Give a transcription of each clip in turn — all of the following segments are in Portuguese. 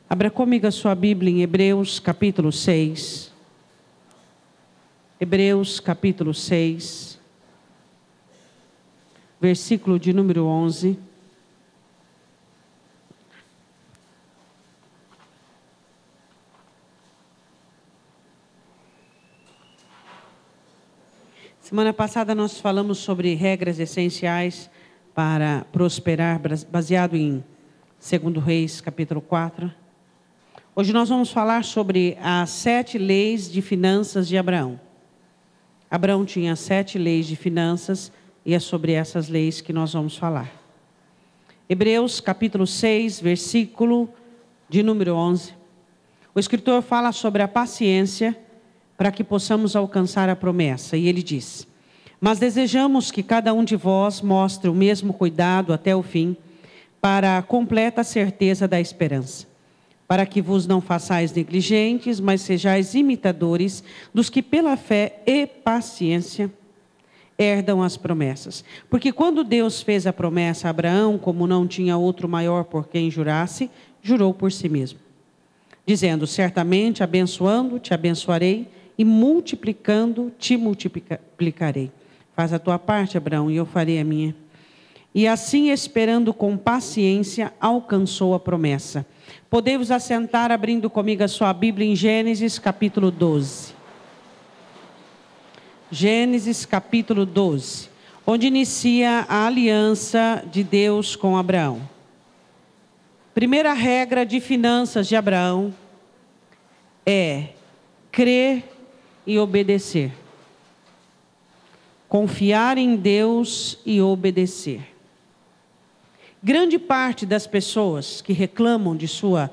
Abra comigo a sua Bíblia em Hebreus capítulo 6. Hebreus capítulo 6, versículo de número 11. Semana passada nós falamos sobre regras essenciais para prosperar, baseado em 2 Reis capítulo 4. Hoje nós vamos falar sobre as 7 leis de finanças de Abraão. Abraão tinha 7 leis de finanças e é sobre essas leis que nós vamos falar. Hebreus capítulo 6, versículo de número 11. O escritor fala sobre a paciência para que possamos alcançar a promessa. E ele diz: mas desejamos que cada um de vós mostre o mesmo cuidado até o fim, para a completa certeza da esperança, para que vos não façais negligentes, mas sejais imitadores dos que pela fé e paciência herdam as promessas. Porque quando Deus fez a promessa a Abraão, como não tinha outro maior por quem jurasse, jurou por si mesmo, dizendo: certamente abençoando te abençoarei, e multiplicando te multiplicarei. Faz a tua parte, Abraão, e eu farei a minha. E assim, esperando com paciência, alcançou a promessa. Podemos assentar abrindo comigo a sua Bíblia em Gênesis capítulo 12. Gênesis capítulo 12, onde inicia a aliança de Deus com Abraão. Primeira regra de finanças de Abraão é crer e obedecer. Confiar em Deus e obedecer. Grande parte das pessoas que reclamam de sua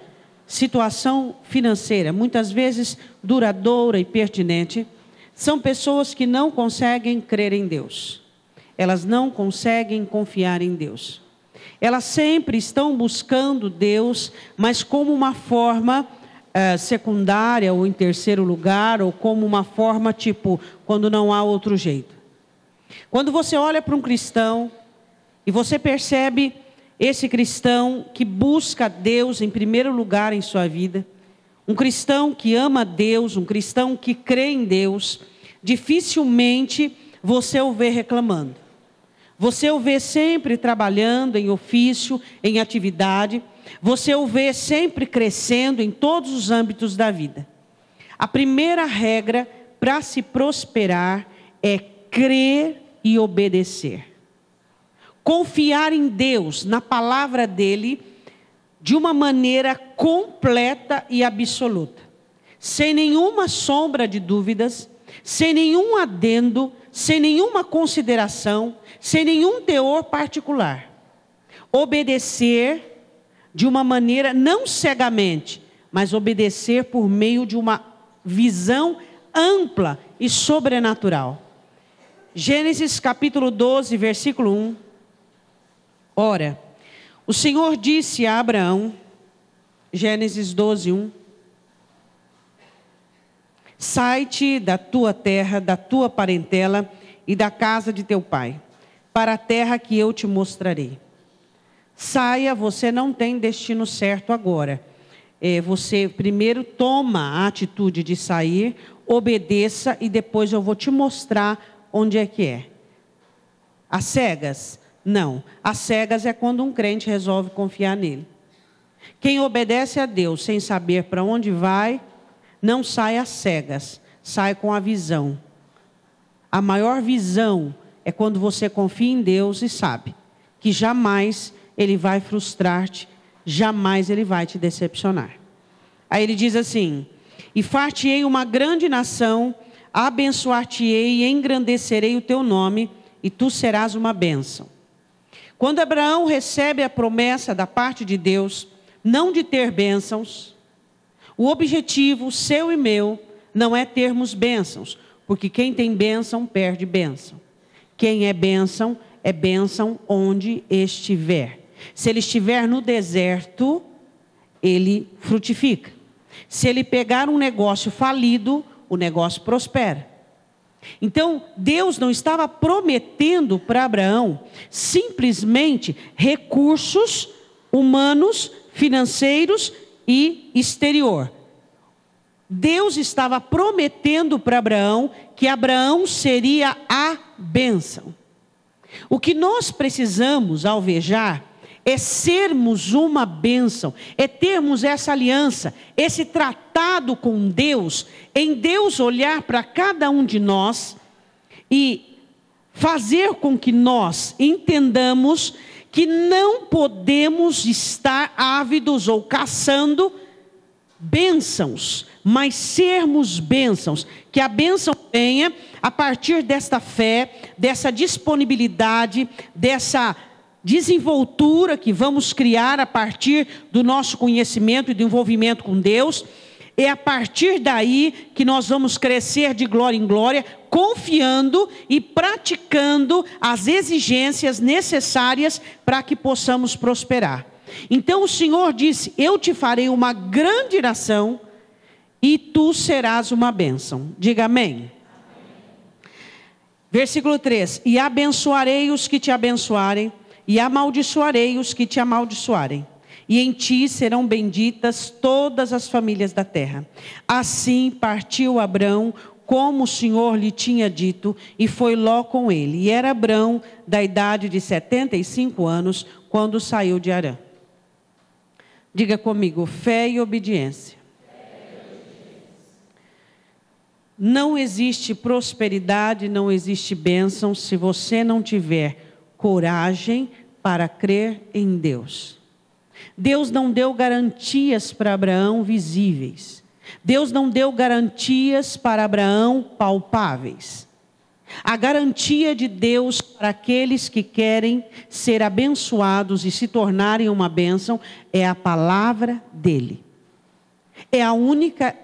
situação financeira, muitas vezes duradoura e pertinente, são pessoas que não conseguem crer em Deus. Elas não conseguem confiar em Deus. Elas sempre estão buscando Deus, mas como uma forma secundária ou em terceiro lugar, ou como uma forma tipo, quando não há outro jeito. Quando você olha para um cristão e você percebe esse cristão que busca Deus em primeiro lugar em sua vida, um cristão que ama Deus, um cristão que crê em Deus, dificilmente você o vê reclamando. Você o vê sempre trabalhando em ofício, em atividade. Você o vê sempre crescendo em todos os âmbitos da vida. A primeira regra para se prosperar é crer e obedecer. Confiar em Deus, na palavra dele, de uma maneira completa e absoluta. Sem nenhuma sombra de dúvidas, sem nenhum adendo, sem nenhuma consideração, sem nenhum teor particular. Obedecer de uma maneira, não cegamente, mas obedecer por meio de uma visão ampla e sobrenatural. Gênesis capítulo 12, versículo 1. Ora, o Senhor disse a Abraão, Gênesis 12, 1. Sai-te da tua terra, da tua parentela e da casa de teu pai, para a terra que eu te mostrarei. Saia, você não tem destino certo agora. Você primeiro toma a atitude de sair, obedeça e depois eu vou te mostrar onde é que é. Às cegas? Não. Às cegas é quando um crente resolve confiar nele. Quem obedece a Deus sem saber para onde vai, não sai às cegas, sai com a visão. A maior visão é quando você confia em Deus e sabe que jamais ele vai frustrar-te, jamais ele vai te decepcionar. Aí ele diz assim: e far-te-ei uma grande nação, abençoar-te-ei e engrandecerei o teu nome, e tu serás uma bênção. Quando Abraão recebe a promessa da parte de Deus, não de ter bênçãos, o objetivo seu e meu não é termos bênçãos, porque quem tem bênção perde bênção. Quem é bênção onde estiver. Se ele estiver no deserto, ele frutifica. Se ele pegar um negócio falido, o negócio prospera. Então, Deus não estava prometendo para Abraão simplesmente recursos humanos, financeiros e exterior. Deus estava prometendo para Abraão que Abraão seria a bênção. O que nós precisamos alvejar é sermos uma bênção, é termos essa aliança, esse tratado com Deus, em Deus olhar para cada um de nós e fazer com que nós entendamos que não podemos estar ávidos ou caçando bênçãos, mas sermos bênçãos, que a bênção venha a partir desta fé, dessa disponibilidade, dessa desenvoltura que vamos criar a partir do nosso conhecimento e do envolvimento com Deus. É a partir daí que nós vamos crescer de glória em glória, confiando e praticando as exigências necessárias para que possamos prosperar. Então o Senhor disse: eu te farei uma grande nação e tu serás uma bênção. Diga amém. Versículo 3: e abençoarei os que te abençoarem, e amaldiçoarei os que te amaldiçoarem. E em ti serão benditas todas as famílias da terra. Assim partiu Abrão, como o Senhor lhe tinha dito, e foi Ló com ele. E era Abrão da idade de 75 anos, quando saiu de Harã. Diga comigo: fé e obediência. Não existe prosperidade, não existe bênção, se você não tiver coragem para crer em Deus. Deus não deu garantias para Abraão visíveis. Deus não deu garantias para Abraão palpáveis. A garantia de Deus para aqueles que querem ser abençoados e se tornarem uma bênção é a palavra dele. É a única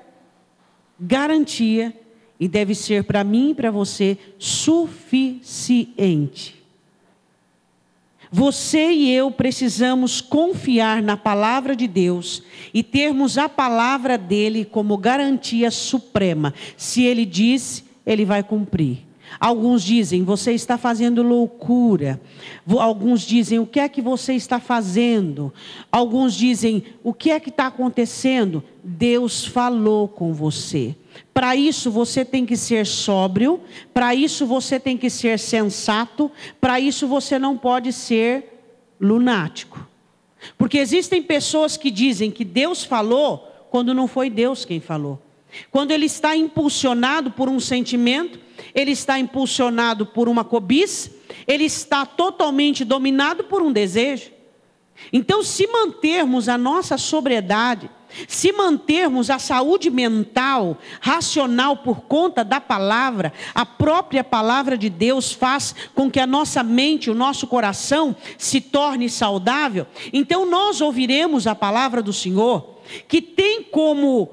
garantia e deve ser para mim e para você suficiente. Você e eu precisamos confiar na palavra de Deus e termos a palavra dele como garantia suprema. Se ele disse, ele vai cumprir. Alguns dizem: você está fazendo loucura. Alguns dizem: o que é que você está fazendo? Alguns dizem: o que é que está acontecendo? Deus falou com você. Para isso você tem que ser sóbrio, para isso você tem que ser sensato, para isso você não pode ser lunático. Porque existem pessoas que dizem que Deus falou quando não foi Deus quem falou. Quando ele está impulsionado por um sentimento, ele está impulsionado por uma cobiça, ele está totalmente dominado por um desejo. Então, se mantermos a nossa sobriedade, se mantermos a saúde mental, racional por conta da palavra, a própria palavra de Deus faz com que a nossa mente, o nosso coração se torne saudável. Então nós ouviremos a palavra do Senhor, que tem como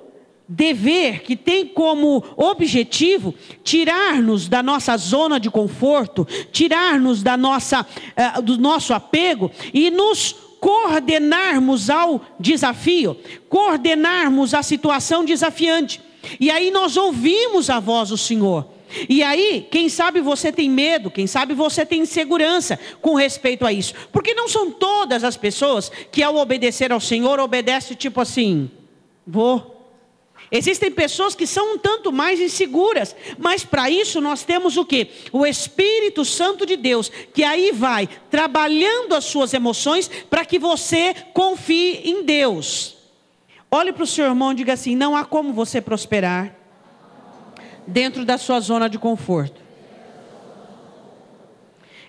dever, que tem como objetivo tirar-nos da nossa zona de conforto, tirar-nos do nosso apego e nos coordenarmos ao desafio, coordenarmos a situação desafiante. E aí nós ouvimos a voz do Senhor. E aí, quem sabe você tem medo, quem sabe você tem insegurança com respeito a isso. Porque não são todas as pessoas que ao obedecer ao Senhor, obedecem tipo assim: vou. Existem pessoas que são um tanto mais inseguras, mas para isso nós temos o quê? O Espírito Santo de Deus, que aí vai trabalhando as suas emoções para que você confie em Deus. Olhe para o seu irmão e diga assim: não há como você prosperar dentro da sua zona de conforto.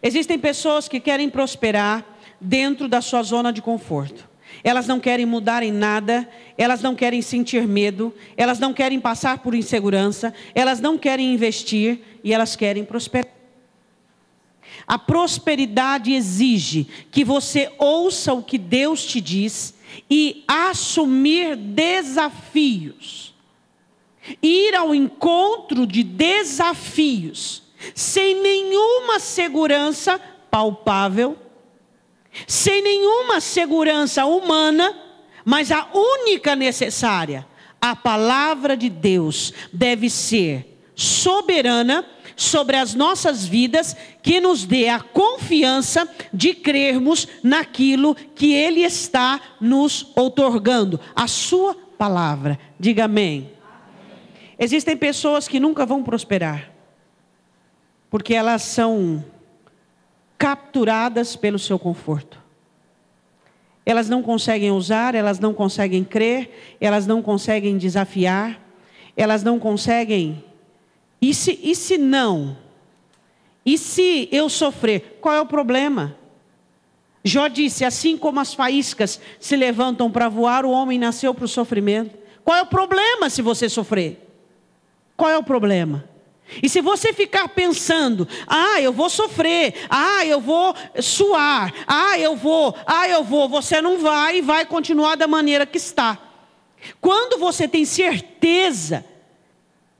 Existem pessoas que querem prosperar dentro da sua zona de conforto. Elas não querem mudar em nada, elas não querem sentir medo, elas não querem passar por insegurança, elas não querem investir e elas querem prosperar. A prosperidade exige que você ouça o que Deus te diz e assumir desafios. Ir ao encontro de desafios, sem nenhuma segurança palpável, sem nenhuma segurança humana, mas a única necessária, a palavra de Deus deve ser soberana, sobre as nossas vidas, que nos dê a confiança de crermos naquilo que Ele está nos outorgando, a sua palavra. Diga amém. Existem pessoas que nunca vão prosperar, porque elas são capturadas pelo seu conforto. Elas não conseguem ousar, elas não conseguem crer, elas não conseguem desafiar, elas não conseguem. E se não? E se eu sofrer? Qual é o problema? Jó disse, assim como as faíscas se levantam para voar, o homem nasceu para o sofrimento. Qual é o problema se você sofrer? Qual é o problema? E se você ficar pensando, eu vou sofrer, eu vou suar, eu vou, você não vai e vai continuar da maneira que está. Quando você tem certeza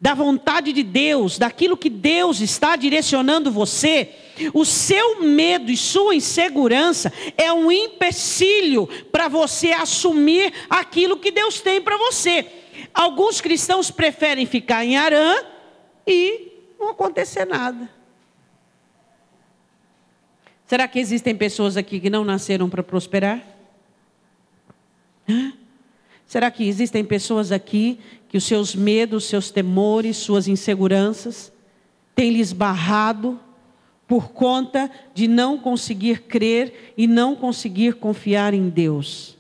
da vontade de Deus, daquilo que Deus está direcionando você, o seu medo e sua insegurança é um empecilho para você assumir aquilo que Deus tem para você. Alguns cristãos preferem ficar em Harã e não acontecer nada. Será que existem pessoas aqui que não nasceram para prosperar? Será que existem pessoas aqui que os seus medos, seus temores, suas inseguranças têm lhes barrado por conta de não conseguir crer e não conseguir confiar em Deus?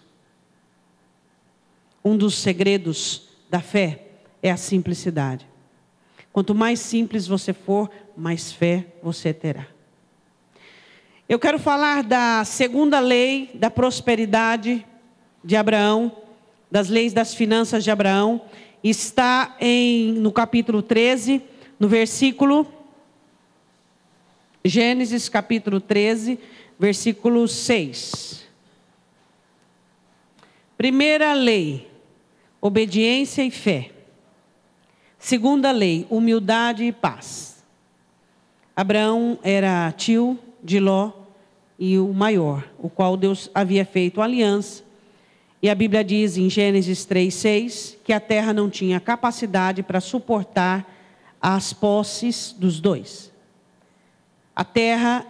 Um dos segredos da fé é a simplicidade. Quanto mais simples você for, mais fé você terá. Eu quero falar da segunda lei da prosperidade de Abraão, das leis das finanças de Abraão. Está no capítulo 13, no versículo... Gênesis capítulo 13, versículo 6. Primeira lei, obediência e fé. Segunda lei, humildade e paz. Abraão era tio de Ló e o maior, o qual Deus havia feito aliança. E a Bíblia diz em Gênesis 3:6 que a terra não tinha capacidade para suportar as posses dos dois. A terra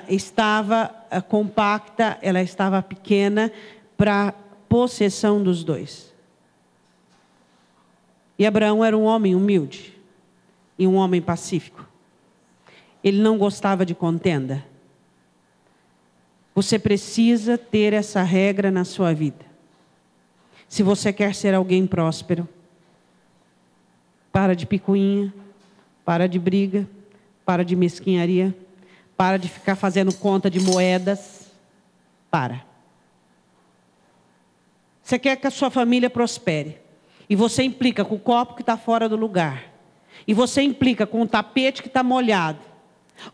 estava compacta, ela estava pequena para possessão dos dois. E Abraão era um homem humilde e um homem pacífico. Ele não gostava de contenda. Você precisa ter essa regra na sua vida. Se você quer ser alguém próspero, para de picuinha, para de briga, para de mesquinharia, para de ficar fazendo conta de moedas. Para. Você quer que a sua família prospere. E você implica com o copo que está fora do lugar. E você implica com o tapete que está molhado.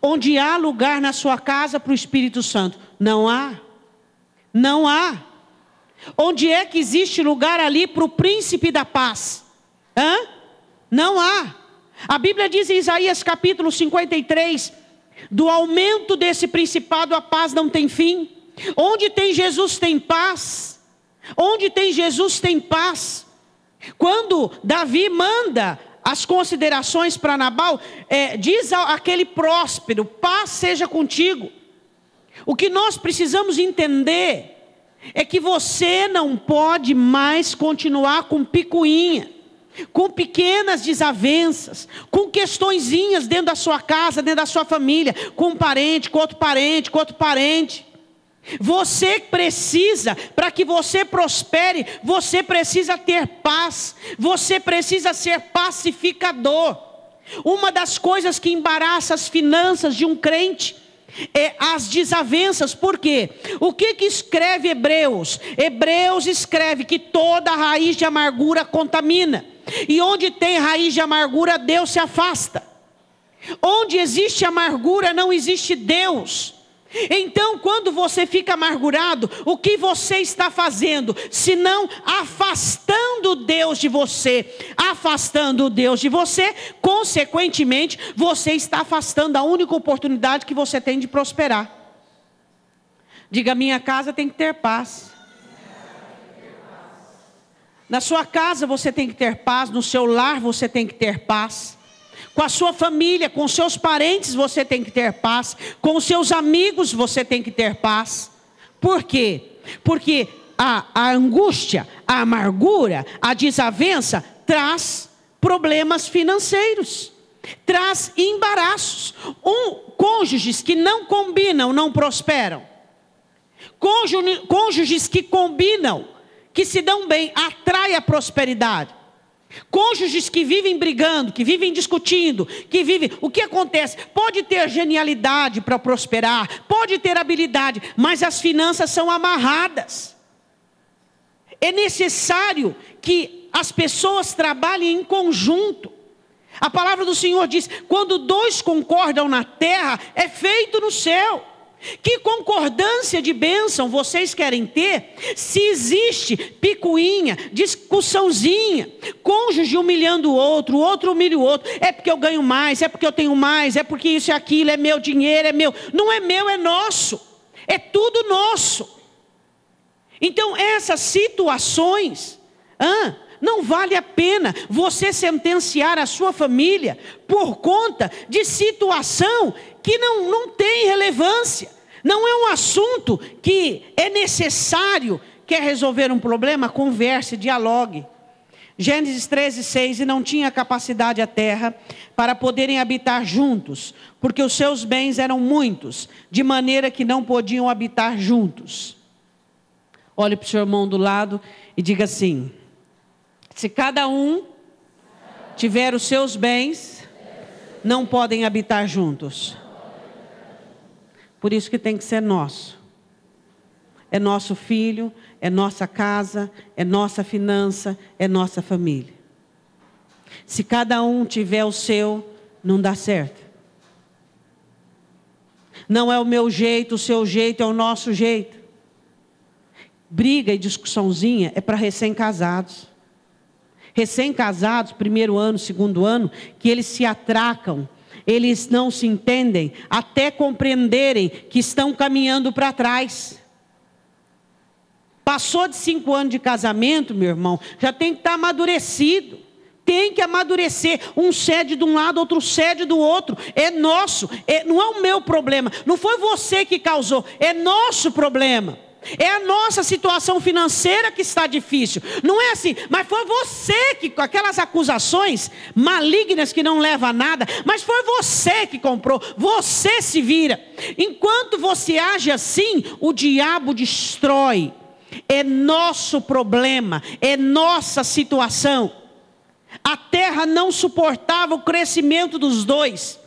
Onde há lugar na sua casa para o Espírito Santo? Não há. Não há. Onde é que existe lugar ali para o príncipe da paz? Não há. A Bíblia diz em Isaías capítulo 53, do aumento desse principado a paz não tem fim. Onde tem Jesus tem paz. Onde tem Jesus tem paz. Quando Davi manda as considerações para Nabal, diz àquele próspero, paz seja contigo. O que nós precisamos entender é que você não pode mais continuar com picuinha, com pequenas desavenças, com questõezinhas dentro da sua casa, dentro da sua família, com um parente, com outro parente, com outro parente. Você precisa, para que você prospere, você precisa ter paz, você precisa ser pacificador. Uma das coisas que embaraça as finanças de um crente é as desavenças. Por quê? O que escreve Hebreus? Hebreus escreve que toda raiz de amargura contamina. E onde tem raiz de amargura, Deus se afasta. Onde existe amargura, não existe Deus. Então, quando você fica amargurado, o que você está fazendo? Se não afastando Deus de você, afastando Deus de você, consequentemente, você está afastando a única oportunidade que você tem de prosperar. Diga, minha casa tem que ter paz. Na sua casa você tem que ter paz, no seu lar você tem que ter paz. Com a sua família, com os seus parentes você tem que ter paz. Com os seus amigos você tem que ter paz. Por quê? Porque a angústia, a amargura, a desavença traz problemas financeiros. Traz embaraços. Cônjuges que não combinam não prosperam. Cônjuges que combinam, que se dão bem, atrai a prosperidade. Cônjuges que vivem brigando, que vivem discutindo, que vivem... O que acontece? Pode ter genialidade para prosperar, pode ter habilidade, mas as finanças são amarradas. É necessário que as pessoas trabalhem em conjunto. A palavra do Senhor diz, quando dois concordam na terra, é feito no céu. Que concordância de bênção vocês querem ter, se existe picuinha, discussãozinha, cônjuge humilhando o outro humilha o outro, é porque eu ganho mais, é porque eu tenho mais, é porque isso e aquilo, é meu dinheiro, é meu. Não é meu, é nosso, é tudo nosso. Então essas situações, não vale a pena você sentenciar a sua família por conta de situação que não tem relevância. Não é um assunto que é necessário. Quer resolver um problema? Converse, dialogue. Gênesis 13:6, e não tinha capacidade a terra para poderem habitar juntos, porque os seus bens eram muitos, de maneira que não podiam habitar juntos. Olhe para o seu irmão do lado e diga assim: se cada um tiver os seus bens, não podem habitar juntos. Por isso que tem que ser nosso. É nosso filho, é nossa casa, é nossa finança, é nossa família. Se cada um tiver o seu, não dá certo. Não é o meu jeito, o seu jeito, é o nosso jeito. Briga e discussãozinha é para recém-casados. Recém-casados, primeiro ano, segundo ano, que eles se atracam. Eles não se entendem até compreenderem que estão caminhando para trás. Passou de 5 anos de casamento, meu irmão, já tem que estar amadurecido. Tem que amadurecer. Um cede de um lado, outro cede do outro. É nosso, não é o meu problema. Não foi você que causou, é nosso problema. É a nossa situação financeira que está difícil. Não é assim, mas foi você que, com aquelas acusações malignas que não levam a nada, mas foi você que comprou, você se vira. Enquanto você age assim, o diabo destrói. É nosso problema, é nossa situação. A terra não suportava o crescimento dos dois.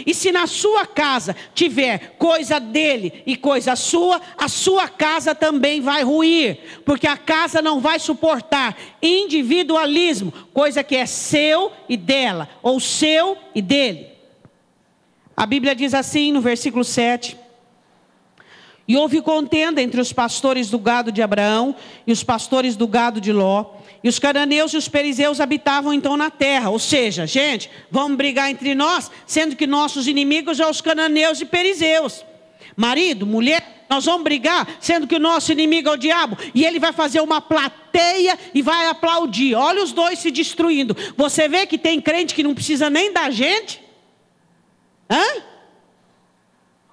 E se na sua casa tiver coisa dele e coisa sua, a sua casa também vai ruir. Porque a casa não vai suportar individualismo, coisa que é seu e dela, ou seu e dele. A Bíblia diz assim no versículo 7. E houve contenda entre os pastores do gado de Abraão e os pastores do gado de Ló. E os cananeus e os perizeus habitavam então na terra. Ou seja, gente, vamos brigar entre nós, sendo que nossos inimigos são os cananeus e perizeus. Marido, mulher, nós vamos brigar, sendo que o nosso inimigo é o diabo. E ele vai fazer uma plateia e vai aplaudir. Olha os dois se destruindo. Você vê que tem crente que não precisa nem da gente?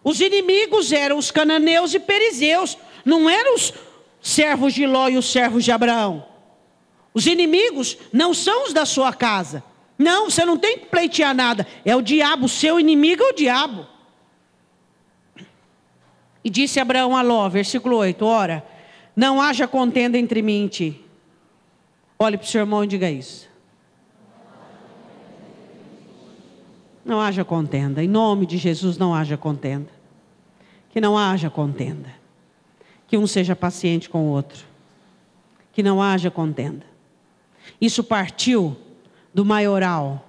Os inimigos eram os cananeus e perizeus. Não eram os servos de Ló e os servos de Abraão. Os inimigos não são os da sua casa. Não, você não tem que pleitear nada. É o diabo, o seu inimigo é o diabo. E disse Abraão a Ló, versículo 8, ora, não haja contenda entre mim e ti. Olhe para o seu irmão e diga isso. Não haja contenda, em nome de Jesus não haja contenda. Que não haja contenda. Que um seja paciente com o outro. Que não haja contenda. Isso partiu do maioral,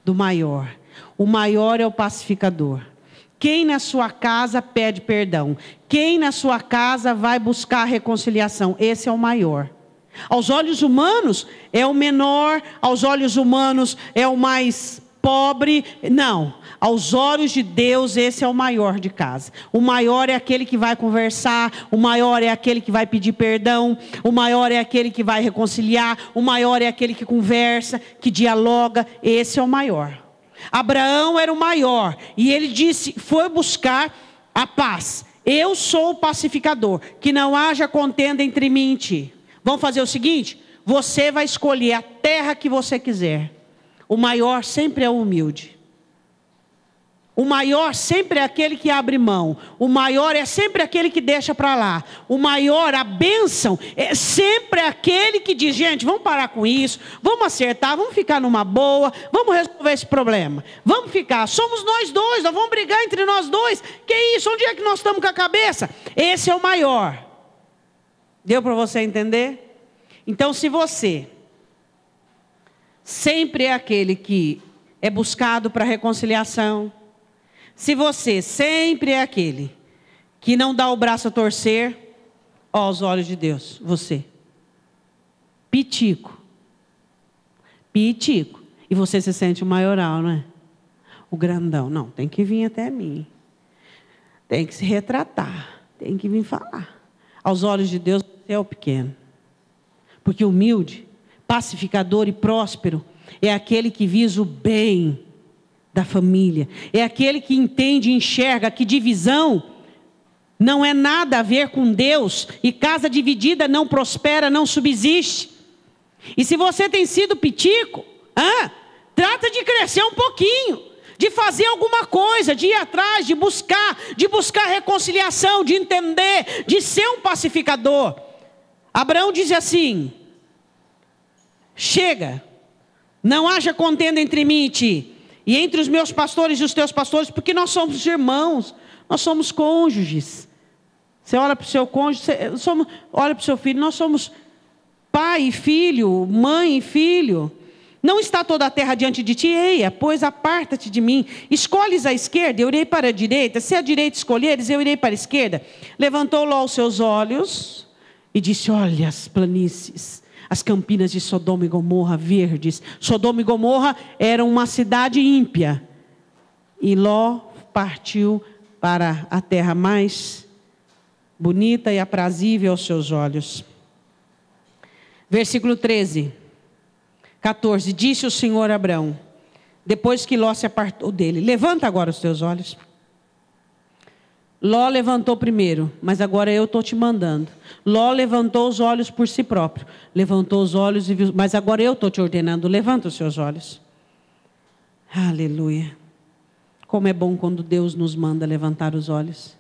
do maior. O maior é o pacificador. Quem na sua casa pede perdão? Quem na sua casa vai buscar reconciliação? Esse é o maior. Aos olhos humanos é o menor, aos olhos humanos é o mais pobre. Não, aos olhos de Deus esse é o maior de casa. O maior é aquele que vai conversar, o maior é aquele que vai pedir perdão, o maior é aquele que vai reconciliar, o maior é aquele que conversa, que dialoga. Esse é o maior. Abraão era o maior. E ele disse, foi buscar a paz. Eu sou o pacificador. Que não haja contenda entre mim e ti. Vamos fazer o seguinte? Você vai escolher a terra que você quiser. O maior sempre é o humilde. O maior sempre é aquele que abre mão. O maior é sempre aquele que deixa para lá. O maior, a bênção, é sempre aquele que diz, gente, vamos parar com isso, vamos acertar, vamos ficar numa boa, vamos resolver esse problema. Vamos ficar, somos nós dois, nós vamos brigar entre nós dois. Que isso, onde é que nós estamos com a cabeça? Esse é o maior. Deu para você entender? Então, se você sempre é aquele que é buscado para reconciliação, se você sempre é aquele que não dá o braço a torcer, ó, aos olhos de Deus, você, pitico, pitico, e você se sente o maioral, não é? O grandão, não, tem que vir até mim, tem que se retratar, tem que vir falar. Aos olhos de Deus, você é o pequeno, porque humilde, pacificador e próspero é aquele que visa o bem da família, é aquele que entende e enxerga que divisão não é nada a ver com Deus, e casa dividida não prospera, não subsiste. E se você tem sido pitico, trata de crescer um pouquinho, de fazer alguma coisa, de ir atrás, de buscar reconciliação, de entender, de ser um pacificador. Abraão diz assim, chega, não haja contenda entre mim e ti, e entre os meus pastores e os teus pastores, porque nós somos irmãos, nós somos cônjuges. Você olha para o seu cônjuge, olha para o seu filho, nós somos pai e filho, mãe e filho. Não está toda a terra diante de ti, eia, pois aparta-te de mim. Escolhes a esquerda, eu irei para a direita. Se a direita escolheres, eu irei para a esquerda. Levantou Ló os seus olhos e disse, olha as planícies, as campinas de Sodoma e Gomorra verdes. Sodoma e Gomorra eram uma cidade ímpia. E Ló partiu para a terra mais bonita e aprazível aos seus olhos. Versículo 13, 14. Disse o Senhor a Abraão, depois que Ló se apartou dele, levanta agora os teus olhos. Ló levantou primeiro, mas agora eu estou te mandando. Ló levantou os olhos por si próprio. Levantou os olhos e viu, mas agora eu estou te ordenando, levanta os seus olhos. Aleluia. Como é bom quando Deus nos manda levantar os olhos.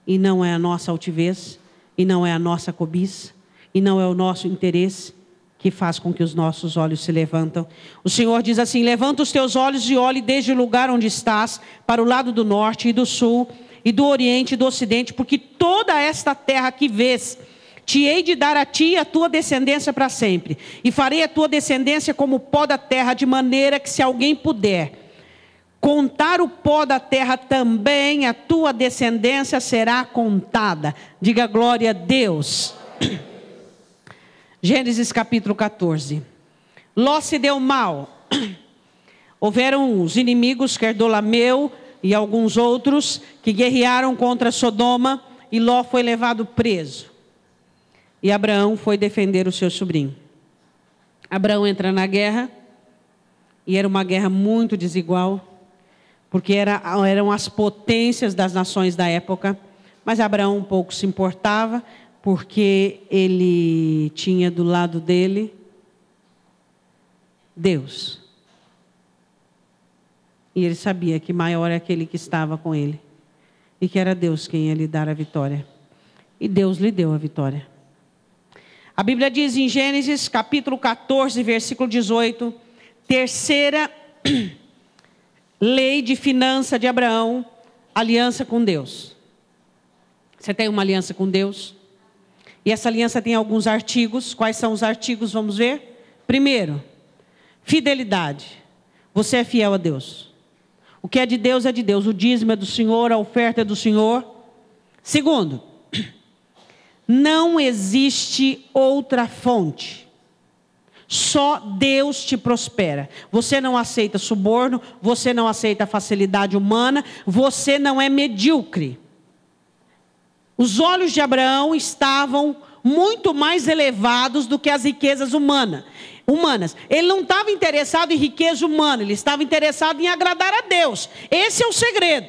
E não é a nossa altivez, e não é a nossa cobiça, e não é o nosso interesse que faz com que os nossos olhos se levantam. O Senhor diz assim, levanta os teus olhos e olhe desde o lugar onde estás, para o lado do norte e do sul, e do oriente e do ocidente, porque toda esta terra que vês, te hei de dar a ti e a tua descendência para sempre. E farei a tua descendência como o pó da terra, de maneira que se alguém puder contar o pó da terra, também a tua descendência será contada. Diga glória a Deus. Gênesis capítulo 14. Ló se deu mal. Houveram os inimigos, Querdolameu e alguns outros, que guerrearam contra Sodoma, e Ló foi levado preso. E Abraão foi defender o seu sobrinho. Abraão entra na guerra, e era uma guerra muito desigual, porque eram as potências das nações da época, mas Abraão um pouco se importava, porque ele tinha do lado dele Deus. E ele sabia que maior é aquele que estava com ele, e que era Deus quem ia lhe dar a vitória. E Deus lhe deu a vitória. A Bíblia diz em Gênesis capítulo 14, versículo 18, terceira lei de finança de Abraão, aliança com Deus. Você tem uma aliança com Deus? E essa aliança tem alguns artigos. Quais são os artigos? Vamos ver. Primeiro, fidelidade. Você é fiel a Deus. O que é de Deus é de Deus. O dízimo é do Senhor, a oferta é do Senhor. Segundo, não existe outra fonte. Só Deus te prospera. Você não aceita suborno, você não aceita facilidade humana, você não é medíocre. Os olhos de Abraão estavam muito mais elevados do que as riquezas humanas. Ele não estava interessado em riqueza humana, ele estava interessado em agradar a Deus. Esse é o segredo.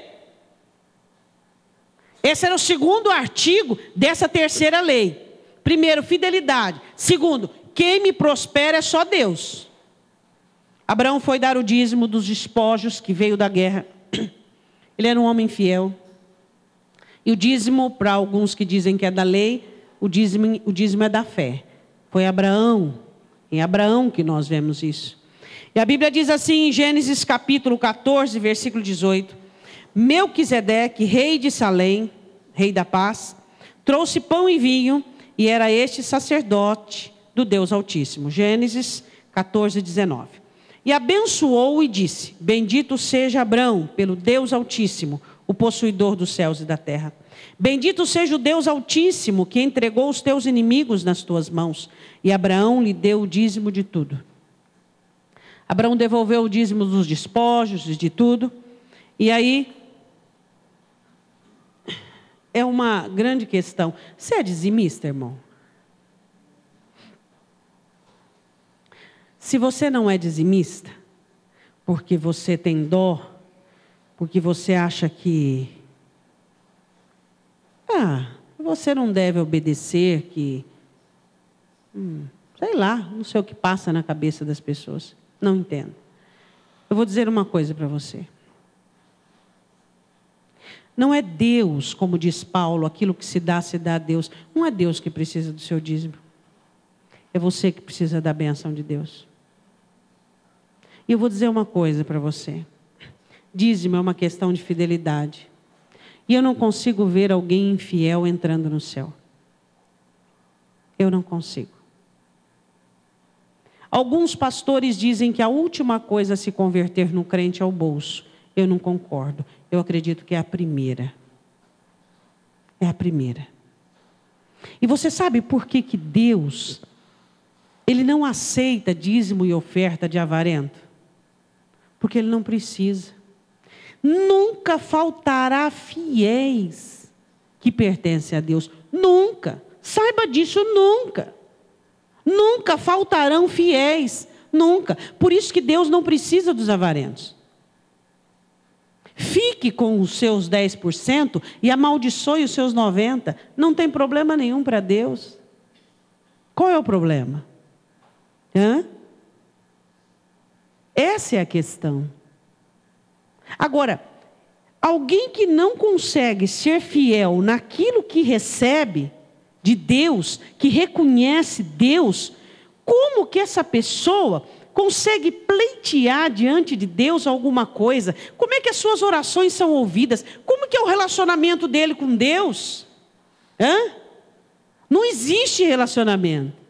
Esse era o segundo artigo dessa terceira lei. Primeiro, fidelidade. Segundo, quem me prospera é só Deus. Abraão foi dar o dízimo dos despojos que veio da guerra. Ele era um homem fiel. E o dízimo, para alguns que dizem que é da lei, o dízimo é da fé. Foi Abraão, em Abraão que nós vemos isso. E a Bíblia diz assim em Gênesis capítulo 14, versículo 18. Melquisedeque, rei de Salém, rei da paz, trouxe pão e vinho, e era este sacerdote do Deus Altíssimo. Gênesis 14, 19. E abençoou e disse: bendito seja Abrão pelo Deus Altíssimo, o possuidor dos céus e da terra. Bendito seja o Deus Altíssimo, que entregou os teus inimigos nas tuas mãos. E Abraão lhe deu o dízimo de tudo. Abraão devolveu o dízimo dos despojos, de tudo. E aí, é uma grande questão. Você é dizimista, irmão? Se você não é dizimista, porque você tem dó, porque você acha que você não deve obedecer, que sei lá, não sei o que passa na cabeça das pessoas. Não entendo. Eu vou dizer uma coisa para você. Não é Deus, como diz Paulo, aquilo que se dá a Deus. Não é Deus que precisa do seu dízimo. É você que precisa da bênção de Deus. E eu vou dizer uma coisa para você. Dízimo é uma questão de fidelidade. E eu não consigo ver alguém infiel entrando no céu. Eu não consigo. Alguns pastores dizem que a última coisa a se converter no crente é o bolso. Eu não concordo. Eu acredito que é a primeira. É a primeira. E você sabe por que Deus, Ele não aceita dízimo e oferta de avarento? Porque Ele não precisa. Nunca faltará fiéis que pertencem a Deus. Nunca. Saiba disso, nunca. Nunca faltarão fiéis. Nunca. Por isso que Deus não precisa dos avarentos. Fique com os seus 10% e amaldiçoe os seus 90%. Não tem problema nenhum para Deus. Qual é o problema? Essa é a questão. Agora, alguém que não consegue ser fiel naquilo que recebe de Deus, que reconhece Deus, como que essa pessoa consegue pleitear diante de Deus alguma coisa? Como é que as suas orações são ouvidas? Como que é o relacionamento dele com Deus? Não existe relacionamento.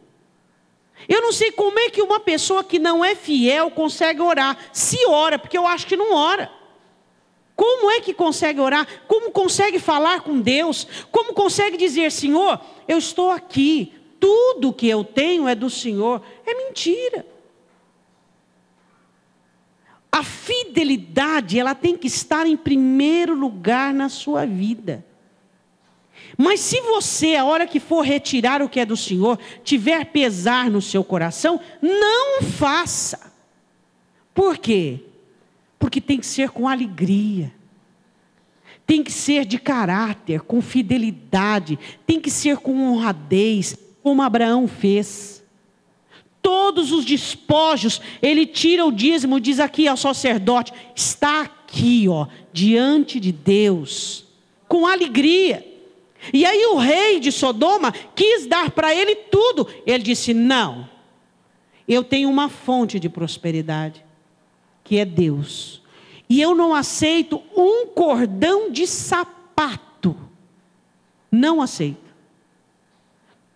Eu não sei como é que uma pessoa que não é fiel consegue orar. Se ora, porque eu acho que não ora. Como é que consegue orar? Como consegue falar com Deus? Como consegue dizer: Senhor, eu estou aqui, tudo que eu tenho é do Senhor? É mentira. A fidelidade, ela tem que estar em primeiro lugar na sua vida. Mas se você, a hora que for retirar o que é do Senhor, tiver pesar no seu coração, não faça. Por quê? Porque tem que ser com alegria. Tem que ser de caráter, com fidelidade. Tem que ser com honradez, como Abraão fez. Todos os despojos, ele tira o dízimo, diz aqui ao sacerdote: está aqui, diante de Deus, com alegria. E aí o rei de Sodoma quis dar para ele tudo. Ele disse: não, eu tenho uma fonte de prosperidade, que é Deus. E eu não aceito um cordão de sapato. Não aceito.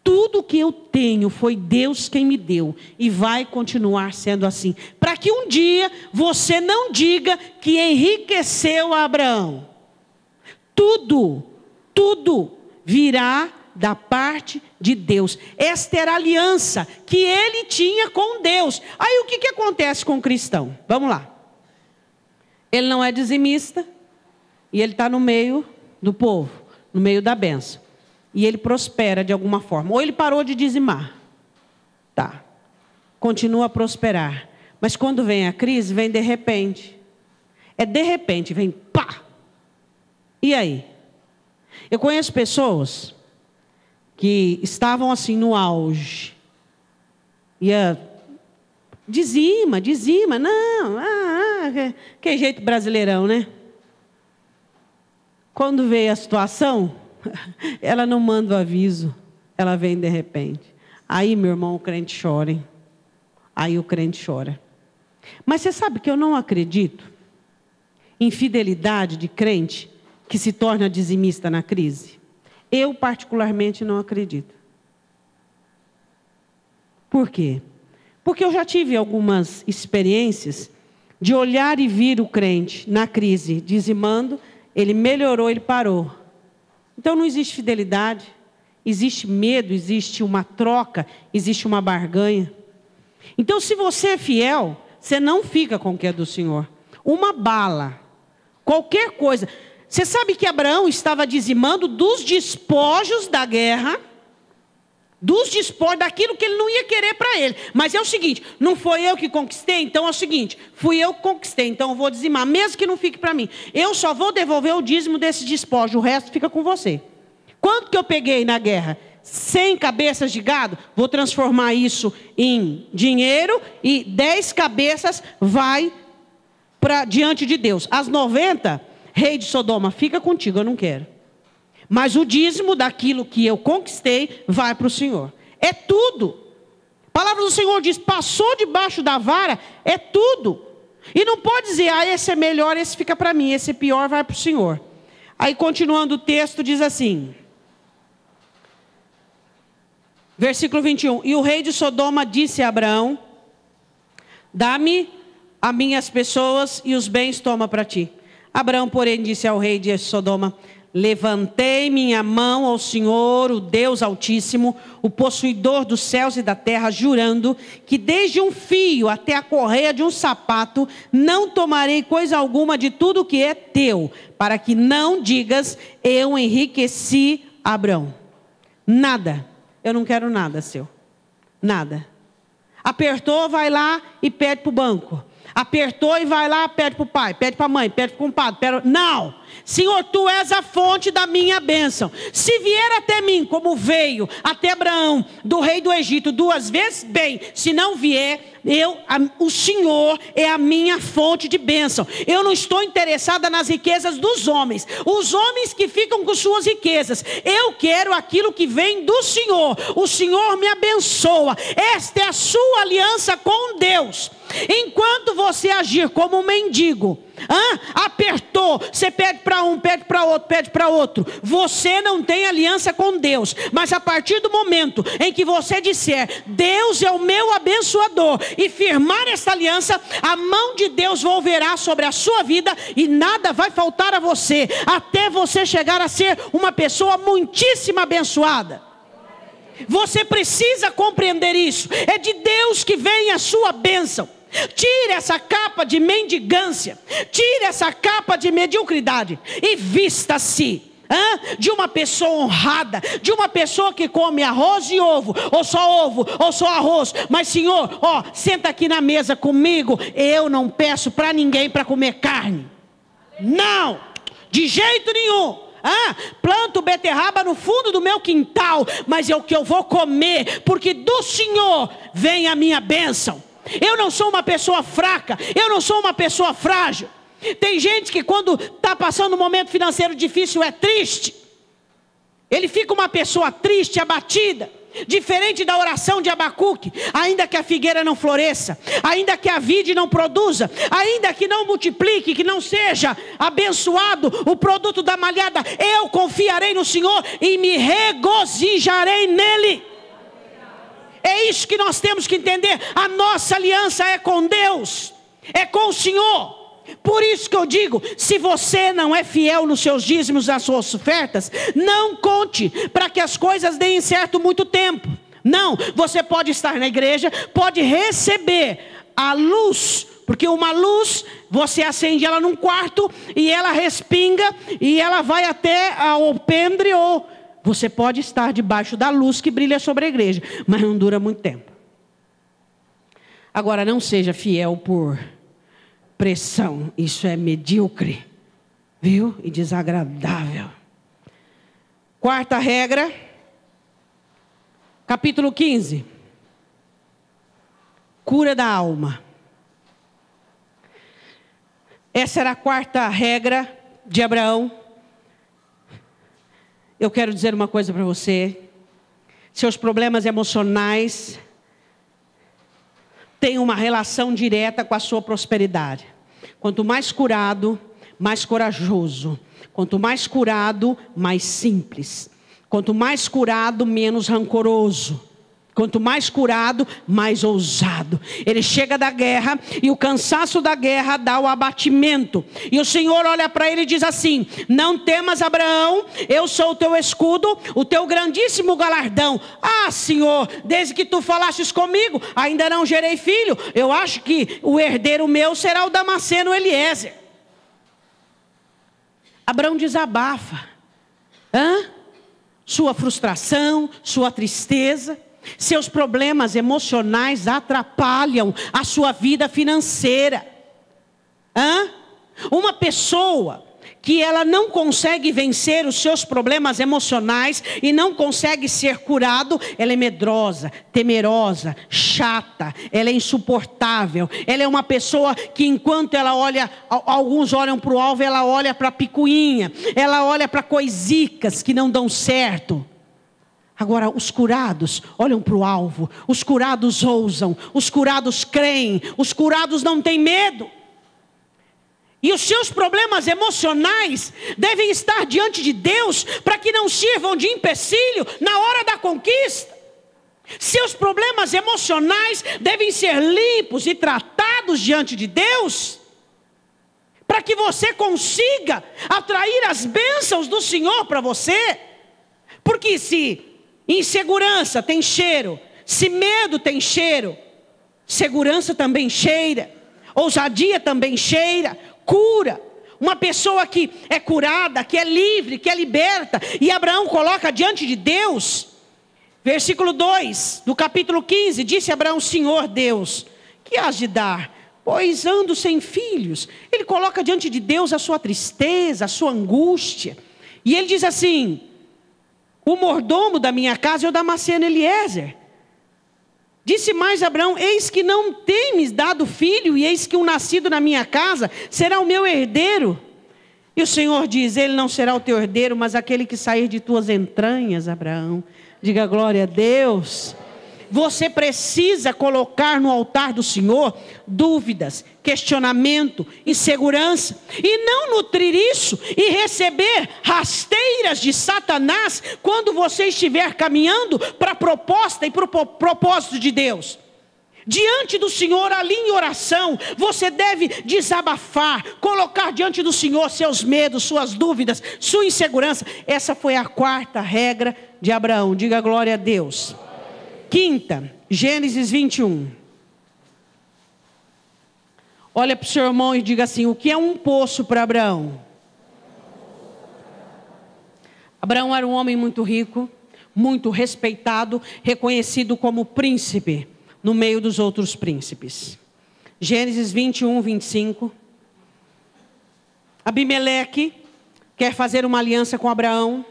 Tudo que eu tenho foi Deus quem me deu. E vai continuar sendo assim. Para que um dia você não diga que enriqueceu a Abraão. Tudo virá da parte de Deus. Esta era a aliança que ele tinha com Deus. Aí o que acontece com o cristão? Vamos lá. Ele não é dizimista e ele está no meio do povo, no meio da bênção. e ele prospera de alguma forma. Ou ele parou de dizimar. Tá. Continua a prosperar. Mas quando vem a crise, vem de repente. É de repente, vem pá. E aí? Eu conheço pessoas que estavam assim no auge. Dizima. Não, que jeito brasileirão, né? Quando veio a situação, ela não manda o aviso, ela vem de repente. Aí, meu irmão, o crente chora, hein? Aí o crente chora. Mas você sabe que eu não acredito em fidelidade de crente que se torna dizimista na crise? Eu, particularmente, não acredito. Por quê? Porque eu já tive algumas experiências de olhar e vir o crente na crise dizimando, ele melhorou, ele parou. Então não existe fidelidade, existe medo, existe uma troca, existe uma barganha. Então se você é fiel, você não fica com o que é do Senhor. Uma bala, qualquer coisa. Você sabe que Abraão estava dizimando dos despojos da guerra, dos despojos, daquilo que ele não ia querer para ele. Mas é o seguinte, não foi eu que conquistei, então é o seguinte, fui eu que conquistei, então eu vou dizimar, mesmo que não fique para mim. Eu só vou devolver o dízimo desse despojo, o resto fica com você. Quanto que eu peguei na guerra? 100 cabeças de gado, vou transformar isso em dinheiro e 10 cabeças vai para diante de Deus. As 90, rei de Sodoma, fica contigo, eu não quero. Mas o dízimo daquilo que eu conquistei vai para o Senhor. É tudo. A palavra do Senhor diz, passou debaixo da vara, é tudo. E não pode dizer, esse é melhor, esse fica para mim, esse é pior, vai para o Senhor. Aí continuando o texto diz assim, versículo 21, e o rei de Sodoma disse a Abraão, dá-me as minhas pessoas e os bens toma para ti. Abraão, porém, disse ao rei de Sodoma, levantei minha mão ao Senhor, o Deus Altíssimo, o possuidor dos céus e da terra, jurando que desde um fio até a correia de um sapato, não tomarei coisa alguma de tudo que é teu, para que não digas, eu enriqueci Abraão. Nada, eu não quero nada seu, nada. Apertou, vai lá e pede para o banco. Apertou e vai lá, pede para o pai, pede para a mãe, pede para o compadre. Não, Senhor, Tu és a fonte da minha bênção. Se vier até mim, como veio até Abraão, do rei do Egito, 2 vezes, bem. Se não vier, o Senhor é a minha fonte de bênção. Eu não estou interessada nas riquezas dos homens. Os homens que ficam com suas riquezas. Eu quero aquilo que vem do Senhor. O Senhor me abençoa. Esta é a sua aliança com Deus. Enquanto você agir como um mendigo, apertou, você pede para um, pede para outro, pede para outro, você não tem aliança com Deus. Mas a partir do momento em que você disser, Deus é o meu abençoador, e firmar essa aliança, a mão de Deus volverá sobre a sua vida, e nada vai faltar a você, até você chegar a ser uma pessoa muitíssimo abençoada. Você precisa compreender isso. É de Deus que vem a sua bênção. Tire essa capa de mendigância, tire essa capa de mediocridade e vista-se de uma pessoa honrada, de uma pessoa que come arroz e ovo, ou só arroz. Mas Senhor, senta aqui na mesa comigo. Eu não peço para ninguém para comer carne, não, de jeito nenhum. Planto beterraba no fundo do meu quintal, mas é o que eu vou comer, porque do Senhor vem a minha bênção. Eu não sou uma pessoa fraca, eu não sou uma pessoa frágil. Tem gente que quando está passando um momento financeiro difícil é triste. Ele fica uma pessoa triste, abatida. Diferente da oração de Abacuque, ainda que a figueira não floresça, ainda que a vide não produza, ainda que não multiplique, que não seja abençoado o produto da malhada, eu confiarei no Senhor e me regozijarei nele. É isso que nós temos que entender. A nossa aliança é com Deus, é com o Senhor. Por isso que eu digo, se você não é fiel nos seus dízimos, nas suas ofertas, não conte para que as coisas deem certo muito tempo. Não, você pode estar na igreja, pode receber a luz, porque uma luz, você acende ela num quarto e ela respinga e ela vai até ao alpendre ou Você pode estar debaixo da luz que brilha sobre a igreja, mas não dura muito tempo. Agora, não seja fiel por pressão. Isso é medíocre, viu? E desagradável. Quarta regra, capítulo 15. Cura da alma. Essa era a quarta regra de Abraão. Eu quero dizer uma coisa para você. Seus problemas emocionais têm uma relação direta com a sua prosperidade. Quanto mais curado, mais corajoso. Quanto mais curado, mais simples. Quanto mais curado, menos rancoroso. Quanto mais curado, mais ousado. Ele chega da guerra e o cansaço da guerra dá o abatimento. E o Senhor olha para ele e diz assim: não temas, Abraão, eu sou o teu escudo, o teu grandíssimo galardão. Ah, Senhor, desde que tu falastes comigo, ainda não gerei filho. Eu acho que o herdeiro meu será o Damasceno Eliezer. Abraão desabafa. Sua frustração, sua tristeza. Seus problemas emocionais atrapalham a sua vida financeira. Uma pessoa que ela não consegue vencer os seus problemas emocionais e não consegue ser curado, ela é medrosa, temerosa, chata, ela é insuportável. Ela é uma pessoa que enquanto ela olha, alguns olham para o alvo, ela olha para a picuinha, ela olha para coisicas que não dão certo. Agora, os curados olham para o alvo, os curados ousam, os curados creem, os curados não têm medo. E os seus problemas emocionais devem estar diante de Deus para que não sirvam de empecilho na hora da conquista. Seus problemas emocionais devem ser limpos e tratados diante de Deus, para que você consiga atrair as bênçãos do Senhor para você. Porque se insegurança tem cheiro, se medo tem cheiro, segurança também cheira, ousadia também cheira, cura. Uma pessoa que é curada, que é livre, que é liberta, e Abraão coloca diante de Deus, versículo 2 do capítulo 15, disse Abraão: Senhor Deus, que hás de dar? Pois ando sem filhos. Ele coloca diante de Deus a sua tristeza, a sua angústia, e ele diz assim: o mordomo da minha casa é o Damasceno Eliezer. Disse mais Abraão: eis que não temes dado filho, e eis que um nascido na minha casa será o meu herdeiro. E o Senhor diz: ele não será o teu herdeiro, mas aquele que sair de tuas entranhas, Abraão. Diga glória a Deus. Você precisa colocar no altar do Senhor dúvidas, questionamento, insegurança, e não nutrir isso e receber rasteiras de Satanás quando você estiver caminhando para a proposta e para o propósito de Deus. Diante do Senhor, ali em oração, você deve desabafar, colocar diante do Senhor seus medos, suas dúvidas, sua insegurança. Essa foi a quarta regra de Abraão. Diga glória a Deus. Quinta, Gênesis 21. Olha para o seu irmão e diga assim: o que é um poço para Abraão? Abraão era um homem muito rico, muito respeitado, reconhecido como príncipe no meio dos outros príncipes. Gênesis 21, 25. Abimeleque quer fazer uma aliança com Abraão,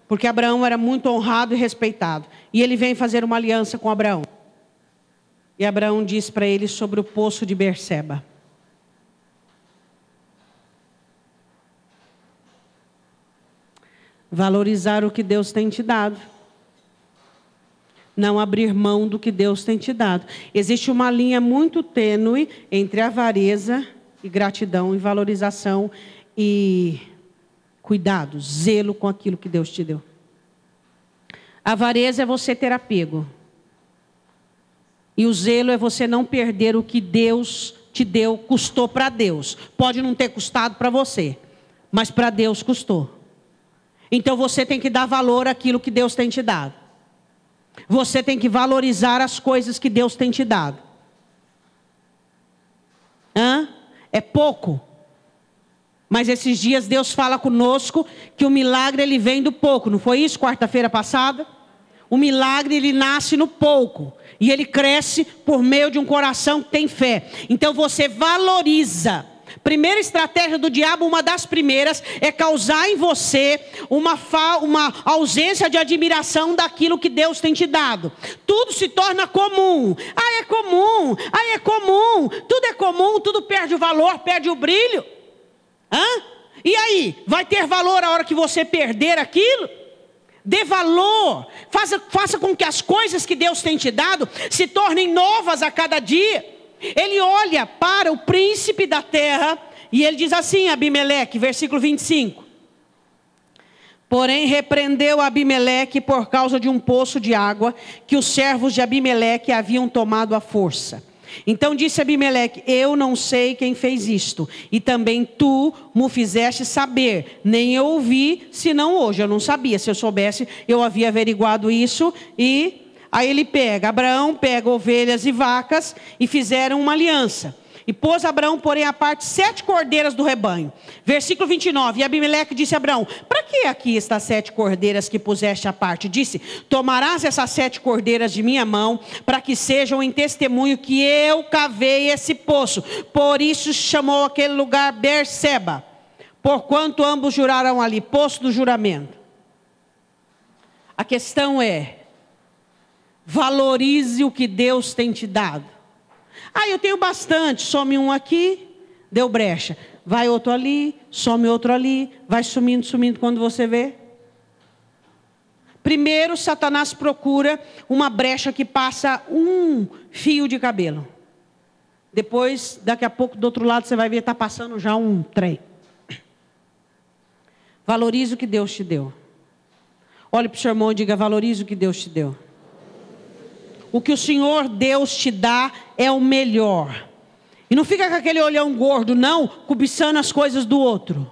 porque Abraão era muito honrado e respeitado. E ele vem fazer uma aliança com Abraão. E Abraão diz para ele sobre o poço de Berseba. Valorizar o que Deus tem te dado. Não abrir mão do que Deus tem te dado. Existe uma linha muito tênue entre avareza e gratidão, e valorização e cuidado, zelo com aquilo que Deus te deu. Avareza é você ter apego. E o zelo é você não perder o que Deus te deu, custou para Deus. Pode não ter custado para você, mas para Deus custou. Então você tem que dar valor àquilo que Deus tem te dado. Você tem que valorizar as coisas que Deus tem te dado. É pouco? Mas esses dias Deus fala conosco que o milagre ele vem do pouco. Não foi isso quarta-feira passada? O milagre ele nasce no pouco. E ele cresce por meio de um coração que tem fé. Então você valoriza. Primeira estratégia do diabo, uma das primeiras, é causar em você uma ausência de admiração daquilo que Deus tem te dado. Tudo se torna comum. Ah, é comum. Ah, é comum. Tudo é comum, tudo perde o valor, perde o brilho. E aí? Vai ter valor a hora que você perder aquilo? Dê valor. Faça com que as coisas que Deus tem te dado se tornem novas a cada dia. Ele olha para o príncipe da terra e ele diz assim, Abimeleque, versículo 25. Porém repreendeu Abimeleque por causa de um poço de água que os servos de Abimeleque haviam tomado à força. Então disse Abimeleque, eu não sei quem fez isto, e também tu me fizeste saber, nem eu ouvi, senão hoje. Eu não sabia, se eu soubesse, eu havia averiguado isso. E aí ele Abraão pega ovelhas e vacas, e fizeram uma aliança. E pôs Abraão, porém, à parte 7 cordeiras do rebanho. Versículo 29. E Abimeleque disse a Abraão, para que aqui estas 7 cordeiras que puseste à parte? Disse, tomarás essas 7 cordeiras de minha mão, para que sejam em testemunho que eu cavei esse poço. Por isso chamou aquele lugar Berseba, porquanto ambos juraram ali, poço do juramento. A questão é, valorize o que Deus tem te dado. Eu tenho bastante, some um aqui, deu brecha. Vai outro ali, some outro ali, vai sumindo quando você vê. Primeiro, Satanás procura uma brecha que passa um fio de cabelo. Depois, daqui a pouco, do outro lado, você vai ver, está passando já um trem. Valorize o que Deus te deu. Olhe para o seu irmão e diga, valorize o que Deus te deu. O que o Senhor Deus te dá é o melhor. E não fica com aquele olhão gordo, não, cobiçando as coisas do outro.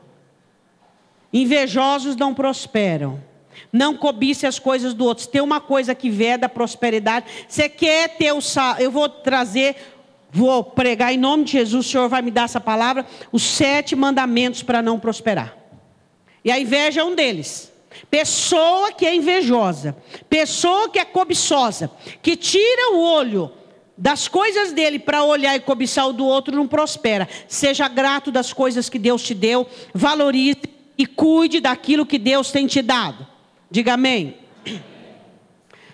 Invejosos não prosperam. Não cobice as coisas do outro. Se tem uma coisa que veda a prosperidade, você quer ter eu vou pregar em nome de Jesus, o Senhor vai me dar essa palavra, os 7 mandamentos para não prosperar. E a inveja é um deles. Pessoa que é invejosa, pessoa que é cobiçosa, que tira o olho das coisas dele para olhar e cobiçar o do outro, não prospera. Seja grato das coisas que Deus te deu, valorize e cuide daquilo que Deus tem te dado. Diga amém.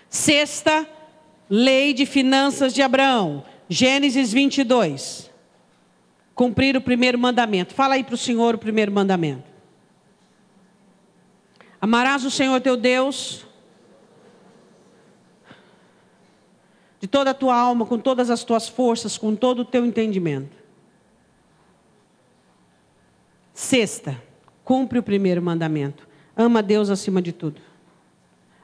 6ª lei de finanças de Abraão, Gênesis 22. Cumprir o primeiro mandamento. Fala aí para o Senhor o primeiro mandamento. Amarás o Senhor teu Deus de toda a tua alma, com todas as tuas forças, com todo o teu entendimento. 6ª, cumpre o primeiro mandamento. Ama Deus acima de tudo.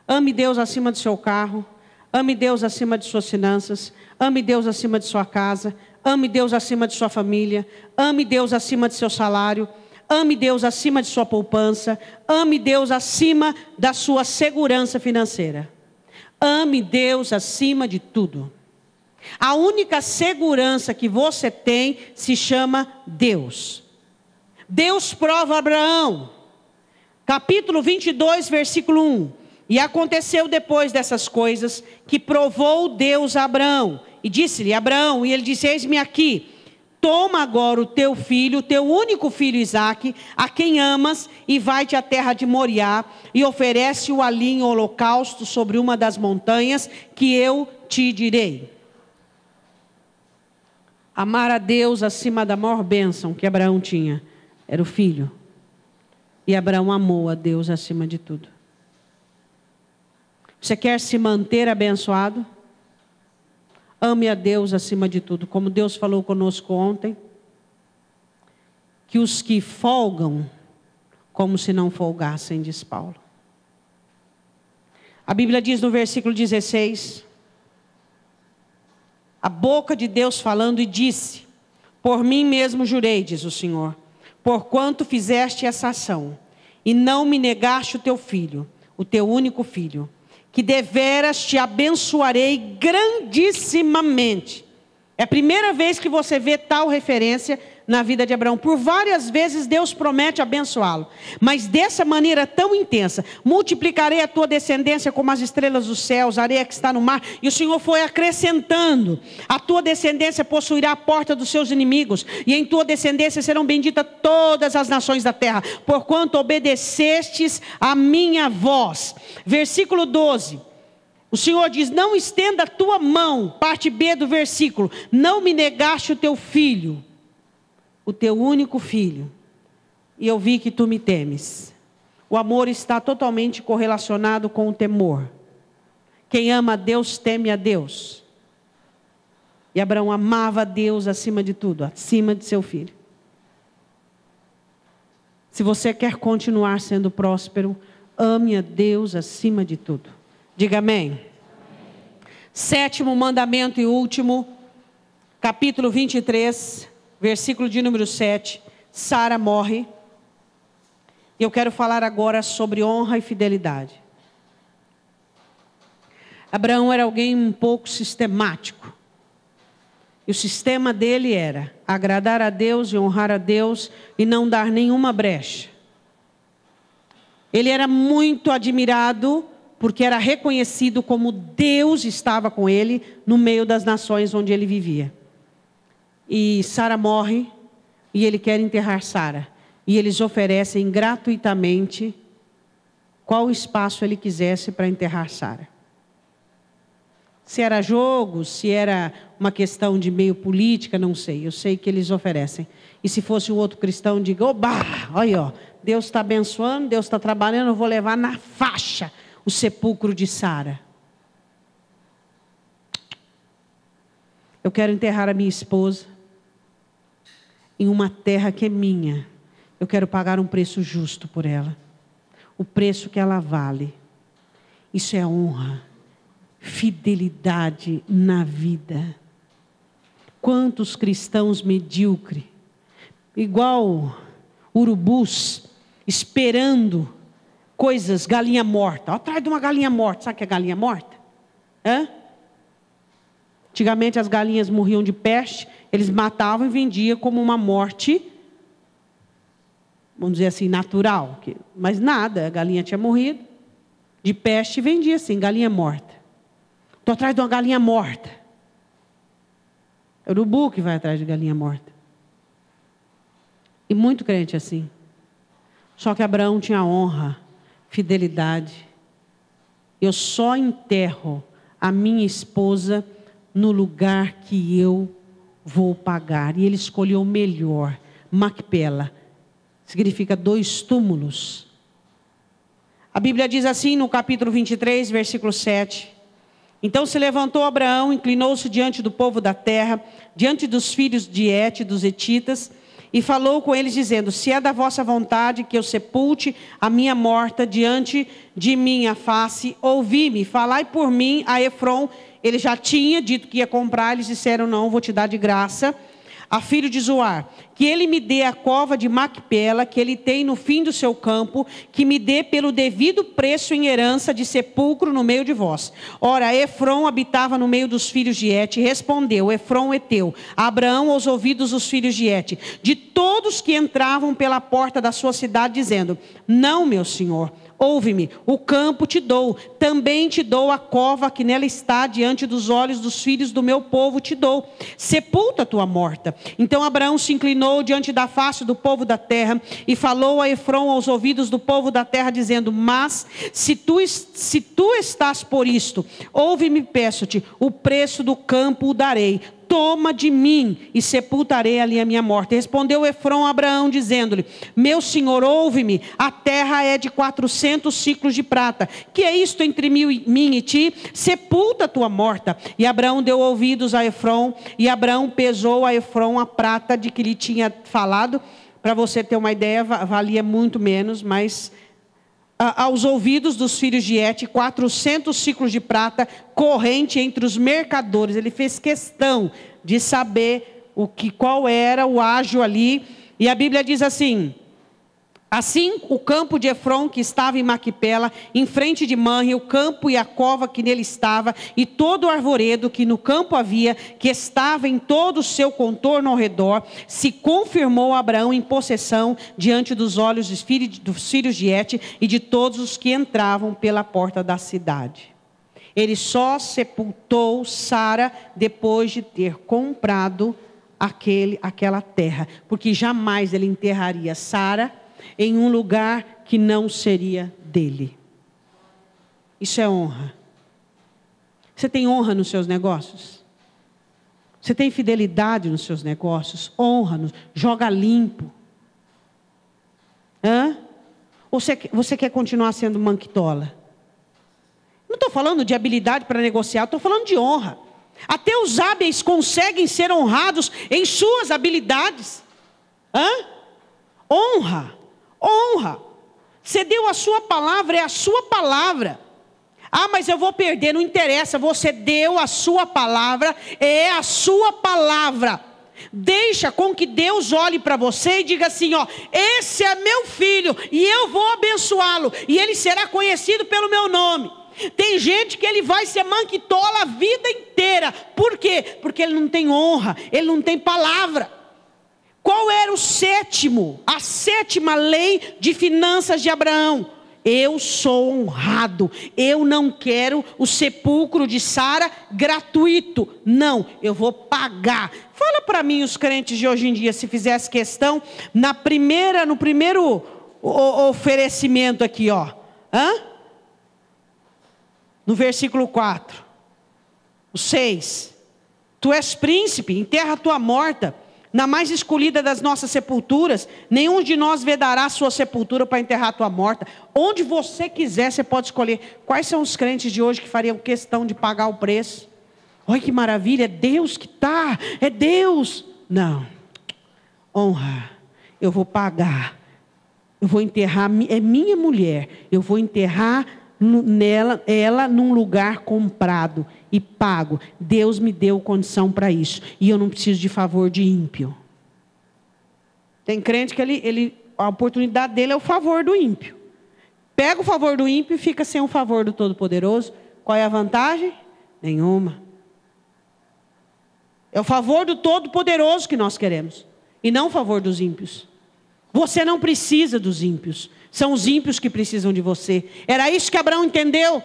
Ame Deus acima do seu carro. Ame Deus acima de suas finanças. Ame Deus acima de sua casa. Ame Deus acima de sua família. Ame Deus acima de seu salário. Ame Deus acima de sua poupança. Ame Deus acima da sua segurança financeira. Ame Deus acima de tudo. A única segurança que você tem se chama Deus. Deus prova Abraão. Capítulo 22, versículo 1. E aconteceu depois dessas coisas que provou Deus a Abraão. E disse-lhe, Abraão, e ele disse, eis-me aqui. Toma agora o teu filho, o teu único filho Isaque, a quem amas, e vai-te à terra de Moriá, e oferece-o ali em holocausto sobre uma das montanhas que eu te direi. Amar a Deus acima da maior bênção que Abraão tinha, era o filho. E Abraão amou a Deus acima de tudo. Você quer se manter abençoado? Ame a Deus acima de tudo, como Deus falou conosco ontem, que os que folgam, como se não folgassem, diz Paulo. A Bíblia diz no versículo 16, a boca de Deus falando e disse, por mim mesmo jurei, diz o Senhor, porquanto fizeste essa ação, e não me negaste o teu filho, o teu único filho, que deveras te abençoarei grandissimamente. É a primeira vez que você vê tal referência na vida de Abraão. Por várias vezes Deus promete abençoá-lo, mas dessa maneira tão intensa: multiplicarei a tua descendência como as estrelas dos céus, a areia que está no mar. E o Senhor foi acrescentando: a tua descendência possuirá a porta dos seus inimigos, e em tua descendência serão benditas todas as nações da terra, porquanto obedecestes a minha voz. Versículo 12. O Senhor diz: não estenda a tua mão, parte B do versículo, não me negaste o teu filho, o teu único filho, e eu vi que tu me temes. O amor está totalmente correlacionado com o temor. Quem ama a Deus, teme a Deus. E Abraão amava a Deus acima de tudo, acima de seu filho. Se você quer continuar sendo próspero, ame a Deus acima de tudo. Diga amém. Sétimo mandamento e último, capítulo 23, versículo de número 7. Sara morre. Eu quero falar agora sobre honra e fidelidade. Abraão era alguém um pouco sistemático. E o sistema dele era agradar a Deus e honrar a Deus e não dar nenhuma brecha. Ele era muito admirado porque era reconhecido como Deus estava com ele no meio das nações onde ele vivia. E Sara morre e ele quer enterrar Sara. E eles oferecem gratuitamente qual espaço ele quisesse para enterrar Sara. Se era jogo, se era uma questão de meio política, não sei. Eu sei que eles oferecem. E se fosse um outro cristão, diga: oba, olha, ó, Deus está abençoando, Deus está trabalhando, eu vou levar na faixa o sepulcro de Sara. Eu quero enterrar a minha esposa em uma terra que é minha. Eu quero pagar um preço justo por ela. O preço que ela vale. Isso é honra. Fidelidade na vida. Quantos cristãos medíocres, igual urubus, esperando coisas, galinha morta. Atrás de uma galinha morta. Sabe o que é galinha morta? Antigamente as galinhas morriam de peste, eles matavam e vendiam como uma morte, vamos dizer assim, natural. Mas nada, a galinha tinha morrido de peste e vendia assim, galinha morta. Estou atrás de uma galinha morta. É o urubu que vai atrás de galinha morta. E muito crente assim. Só que Abraão tinha honra, fidelidade. Eu só enterro a minha esposa no lugar que eu vou pagar. E ele escolheu o melhor. Macpela. Significa 2 túmulos. A Bíblia diz assim no capítulo 23, versículo 7. Então se levantou Abraão, inclinou-se diante do povo da terra, diante dos filhos de Et, dos hetitas, e falou com eles dizendo: se é da vossa vontade que eu sepulte a minha morta diante de minha face, ouvi-me, falai por mim a Efron. Ele já tinha dito que ia comprar, eles disseram: não, vou te dar de graça. A filho de Zoar, que ele me dê a cova de Macpela, que ele tem no fim do seu campo, que me dê pelo devido preço em herança de sepulcro no meio de vós. Ora, Efron habitava no meio dos filhos de Et, respondeu Efron heteu, Abraão aos ouvidos dos filhos de Et, de todos que entravam pela porta da sua cidade, dizendo: não, meu senhor, ouve-me, o campo te dou, também te dou a cova que nela está, diante dos olhos dos filhos do meu povo te dou, sepulta a tua morta. Então Abraão se inclinou diante da face do povo da terra, e falou a Efron aos ouvidos do povo da terra, dizendo: mas se tu estás por isto, ouve-me, peço-te, o preço do campo o darei. Toma de mim e sepultarei ali a minha morte. Respondeu Efron a Abraão, dizendo-lhe: meu senhor, ouve-me, a terra é de 400 ciclos de prata. Que é isto entre mim e ti? Sepulta a tua morta. E Abraão deu ouvidos a Efron, e Abraão pesou a Efron a prata de que lhe tinha falado. Para você ter uma ideia, valia muito menos, mas aos ouvidos dos filhos de Et, 400 ciclos de prata, corrente entre os mercadores. Ele fez questão de saber qual era o ágio ali. E a Bíblia diz assim: Assim, o campo de Efron, que estava em Maquipela, em frente de Manre, o campo e a cova que nele estava, e todo o arvoredo que no campo havia, que estava em todo o seu contorno ao redor, se confirmou a Abraão em possessão diante dos olhos dos filhos de Het e de todos os que entravam pela porta da cidade. Ele só sepultou Sara depois de ter comprado aquela terra, porque jamais ele enterraria Sara em um lugar que não seria dele. Isso é honra. Você tem honra nos seus negócios? Você tem fidelidade nos seus negócios? Honra-nos, joga limpo. Ou você quer continuar sendo manquitola? Não estou falando de habilidade para negociar, estou falando de honra. Até os hábeis conseguem ser honrados em suas habilidades. Honra. Honra. Você deu a sua palavra, é a sua palavra. Mas eu vou perder, não interessa. Você deu a sua palavra, é a sua palavra. Deixa com que Deus olhe para você e diga assim, esse é meu filho e eu vou abençoá-lo e ele será conhecido pelo meu nome. Tem gente que ele vai ser manquitola a vida inteira. Por quê? Porque ele não tem honra, ele não tem palavra. Qual era a sétima lei de finanças de Abraão? Eu sou honrado, eu não quero o sepulcro de Sara gratuito. Não, eu vou pagar. Fala para mim os crentes de hoje em dia, se fizesse questão, no primeiro oferecimento aqui, no versículo 4, o 6. Tu és príncipe, enterra a tua morta. Na mais escolhida das nossas sepulturas, nenhum de nós vedará a sua sepultura para enterrar a tua morta. Onde você quiser, você pode escolher. Quais são os crentes de hoje que fariam questão de pagar o preço? Olha que maravilha, é Deus que está, é Deus. Não, honra, eu vou pagar. Eu vou enterrar, é minha mulher, eu vou enterrar ela num lugar comprado e pago. Deus me deu condição para isso e eu não preciso de favor de ímpio. Tem crente que a oportunidade dele é o favor do ímpio. Pega o favor do ímpio e fica sem o favor do Todo-Poderoso. Qual é a vantagem? Nenhuma. É o favor do Todo-Poderoso que nós queremos e não o favor dos ímpios. Você não precisa dos ímpios. São os ímpios que precisam de você. Era isso que Abraão entendeu.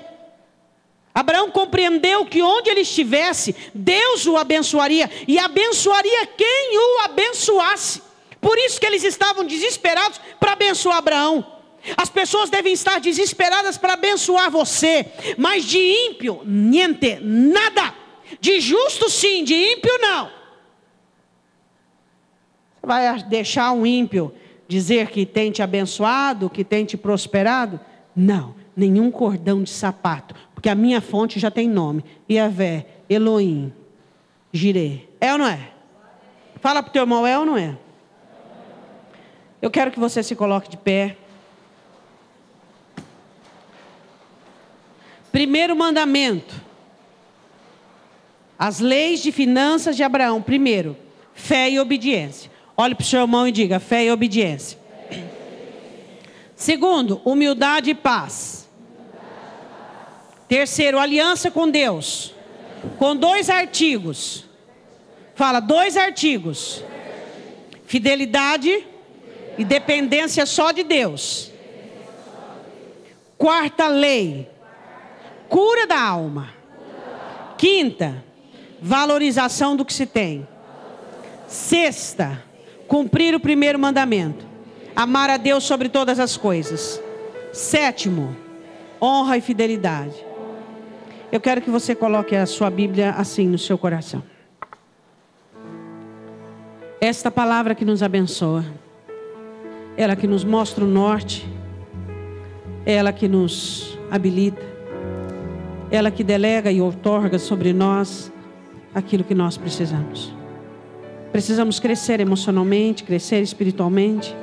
Abraão compreendeu que onde ele estivesse, Deus o abençoaria. E abençoaria quem o abençoasse. Por isso que eles estavam desesperados para abençoar Abraão. As pessoas devem estar desesperadas para abençoar você. Mas de ímpio, niente, nada. De justo sim, de ímpio não. Você vai deixar um ímpio dizer que tem te abençoado, que tem te prosperado? Não, nenhum cordão de sapato, porque a minha fonte já tem nome: Yahvé, Elohim, Jireh. É ou não é? Fala para o teu irmão, é ou não é? Eu quero que você se coloque de pé. Primeiro mandamento. As leis de finanças de Abraão. Primeiro, fé e obediência. Olhe para o seu irmão e diga: fé e obediência. Segundo, humildade e paz. Terceiro, aliança com Deus. Com 2 artigos. Fala, 2 artigos. Fidelidade e dependência só de Deus. Quarta lei. Cura da alma. Quinta, valorização do que se tem. Sexta, cumprir o primeiro mandamento. Amar a Deus sobre todas as coisas. Sétimo, honra e fidelidade. Eu quero que você coloque a sua Bíblia assim no seu coração. Esta palavra que nos abençoa. Ela que nos mostra o norte. Ela que nos habilita. Ela que delega e outorga sobre nós aquilo que nós precisamos. Precisamos crescer emocionalmente, crescer espiritualmente.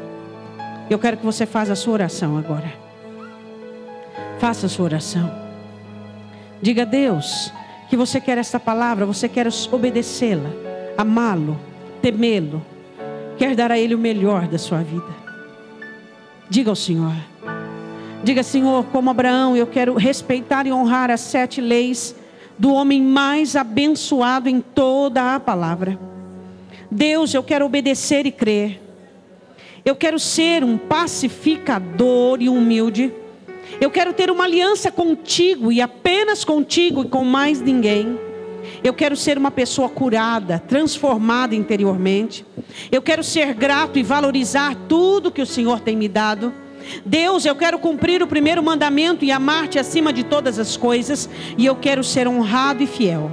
Eu quero que você faça a sua oração agora. Faça a sua oração. Diga a Deus que você quer esta palavra, você quer obedecê-la, amá-lo, temê-lo, quer dar a Ele o melhor da sua vida. Diga ao Senhor. Diga: Senhor, como Abraão, eu quero respeitar e honrar as 7 leis do homem mais abençoado em toda a palavra. Deus, eu quero obedecer e crer. Eu quero ser um pacificador e humilde. Eu quero ter uma aliança contigo e apenas contigo e com mais ninguém. Eu quero ser uma pessoa curada, transformada interiormente. Eu quero ser grato e valorizar tudo que o Senhor tem me dado. Deus, eu quero cumprir o primeiro mandamento e amar-te acima de todas as coisas. E eu quero ser honrado e fiel.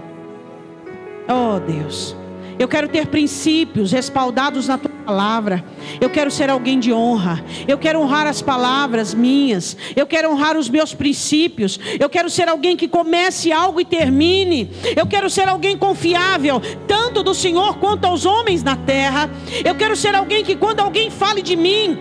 Oh Deus, eu quero ter princípios respaldados na tua palavra. Eu quero ser alguém de honra. Eu quero honrar as palavras minhas. Eu quero honrar os meus princípios. Eu quero ser alguém que comece algo e termine. Eu quero ser alguém confiável, tanto do Senhor quanto aos homens na terra. Eu quero ser alguém que, quando alguém fale de mim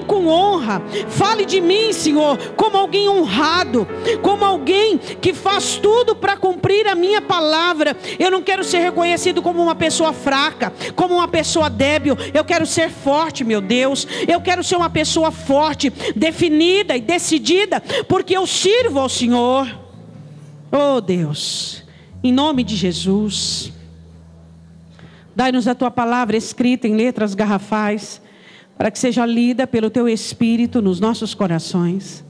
com honra. Fale de mim, Senhor, como alguém honrado, como alguém que faz tudo para cumprir a minha palavra. Eu não quero ser reconhecido como uma pessoa fraca, como uma pessoa débil. Eu quero ser forte, meu Deus. Eu quero ser uma pessoa forte, definida e decidida, porque eu sirvo ao Senhor. Oh Deus, em nome de Jesus, dai-nos a tua palavra escrita em letras garrafais, para que seja lida pelo teu Espírito nos nossos corações.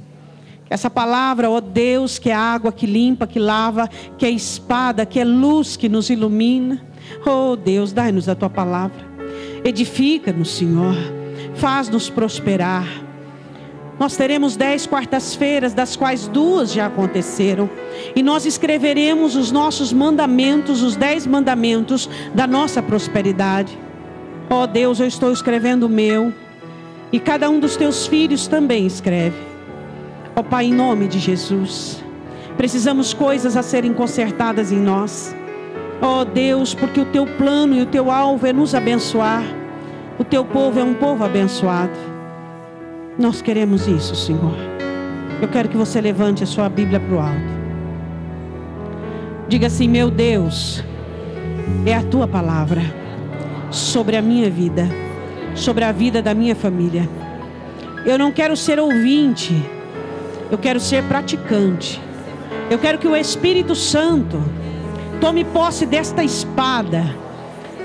Que essa palavra, ó Deus, que é água que limpa, que lava, que é espada, que é luz que nos ilumina. Oh Deus, dai-nos a tua palavra. Edifica-nos, Senhor. Faz-nos prosperar. Nós teremos 10 quartas-feiras, das quais 2 já aconteceram. E nós escreveremos os nossos mandamentos, os 10 mandamentos da nossa prosperidade. Oh Deus, eu estou escrevendo o meu. E cada um dos teus filhos também escreve. Oh Pai, em nome de Jesus. Precisamos coisas a serem consertadas em nós. Oh Deus, porque o teu plano e o teu alvo é nos abençoar. O teu povo é um povo abençoado. Nós queremos isso, Senhor. Eu quero que você levante a sua Bíblia para o alto. Diga assim: meu Deus, é a tua palavra sobre a minha vida, sobre a vida da minha família. Eu não quero ser ouvinte, eu quero ser praticante. Eu quero que o Espírito Santo tome posse desta espada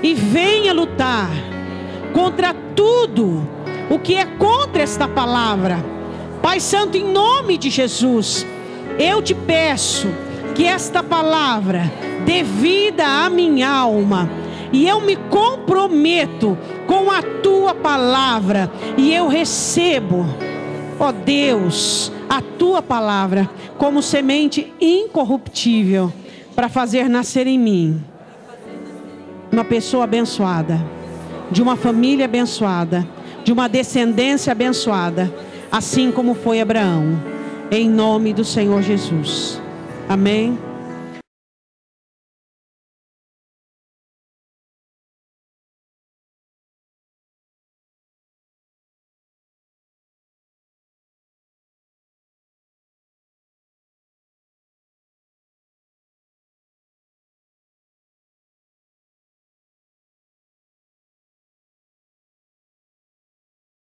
e venha lutar contra tudo o que é contra esta palavra. Pai Santo, em nome de Jesus, eu te peço que esta palavra dê vida à minha alma. E eu me comprometo com a tua palavra. E eu recebo, ó Deus, a tua palavra como semente incorruptível, para fazer nascer em mim uma pessoa abençoada, de uma família abençoada, de uma descendência abençoada, assim como foi Abraão, em nome do Senhor Jesus. Amém.